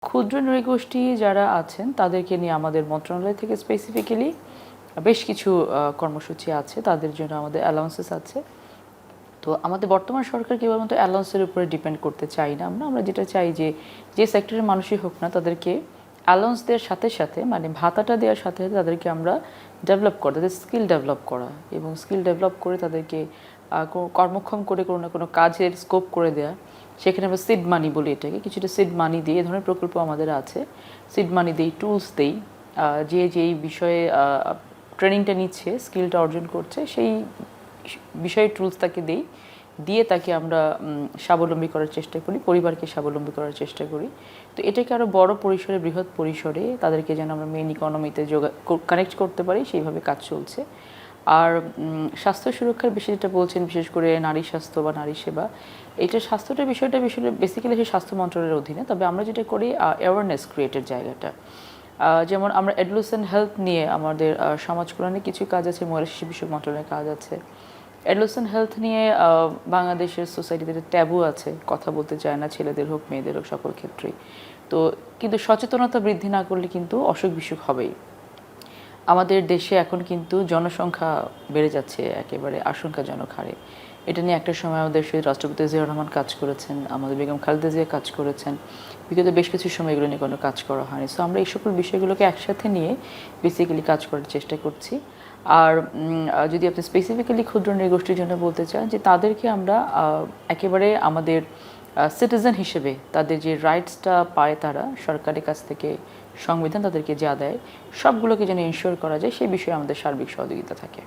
ক্ষুদ্র নৃগোষ্ঠী যারা আছেন তাদেরকে নিয়ে আমাদের মন্ত্রণালয় থেকে স্পেসিফিক্যালি বেশ কিছু কর্মসূচি আছে, তাদের জন্য আমাদের অ্যালাউন্সেস আছে। তো আমাদের বর্তমান সরকার কেবলমাত্র অ্যালাউন্সের উপরে ডিপেন্ড করতে চাই না। আমরা যেটা চাই যে সেক্টরের মানুষই হোক না, তাদেরকে অ্যালাউন্স দেওয়ার সাথে সাথে মানে ভাতাটা দেওয়ার সাথে সাথে তাদেরকে আমরা ডেভেলপ করা, তাদের স্কিল ডেভেলপ করা এবং স্কিল ডেভেলপ করে তাদেরকে কর্মক্ষম করে কোনো না কোনো কাজের স্কোপ করে দেওয়া। সেখানে আমরা সিড মানি বলি, এটাকে কিছুটা সিড মানি দিয়ে এ ধরনের প্রকল্প আমাদের আছে। সিড মানি দিই, টুলস দিই, যেই বিষয়ে ট্রেনিংটা নিচ্ছে, স্কিলটা অর্জন করছে, সেই বিষয়ে টুলস তাকে দিই, দিয়ে তাকে আমরা স্বাবলম্বী করার চেষ্টা করি, পরিবারকে স্বাবলম্বী করার চেষ্টা করি। তো এটাকে আরও বড় পরিসরে, বৃহৎ পরিসরে তাদেরকে যেন আমরা মেইন ইকোনমিতে কানেক্ট করতে পারি, সেইভাবে কাজ চলছে। আর স্বাস্থ্য সুরক্ষার বিষয় যেটা বলছেন, বিশেষ করে নারী স্বাস্থ্য বা নারী সেবা, এটা স্বাস্থ্যটার বিষয়টা বেসিক্যালি সেই স্বাস্থ্য মন্ত্রণালয়ের অধীনে। তবে আমরা যেটা করি অ্যাওয়ারনেস ক্রিয়েটের জায়গাটা, যেমন আমরা অ্যাডোলেসেন্ট হেলথ নিয়ে আমাদের সমাজ কল্যাণে কিছু কাজ আছে, মহিলা শিশু বিষয়ক মন্ত্রণালয়ের কাজ আছে। অ্যাডোলেসেন্ট হেলথ নিয়ে বাংলাদেশের সোসাইটিতে ট্যাবু আছে, কথা বলতে চায় না, ছেলেদের হোক মেয়েদের হোক সকল ক্ষেত্রেই। তো কিন্তু সচেতনতা বৃদ্ধি না করলে কিন্তু অসুখ বিসুখ হবেই। আমাদের দেশে এখন কিন্তু জনসংখ্যা বেড়ে যাচ্ছে একেবারে আশঙ্কাজনক হারে। এটা নিয়ে একটা সময় আমাদের শহীদ রাষ্ট্রপতি জিয়াউর রহমান কাজ করেছেন, আমাদের বেগম খালেদা জিয়া কাজ করেছেন। বিগত বেশ কিছু সময় এগুলো নিয়ে কোনো কাজ করা হয়নি। সো আমরা এই সকল বিষয়গুলোকে একসাথে নিয়ে বেসিক্যালি কাজ করার চেষ্টা করছি। আর যদি আপনি স্পেসিফিক্যালি ক্ষুদ্র নৃগোষ্ঠীর জন্য বলতে চান, যে তাদেরকে আমরা একেবারে আমাদের সিটিজেন হিসেবে তাদের যে রাইটসটা পায় তারা সরকারের কাছ থেকে, সংবিধান তাদেরকে যা দেয়, সবগুলোকে যেন ইনশিওর করা যায়, সেই বিষয়ে আমাদের সার্বিক সহযোগিতা থাকে।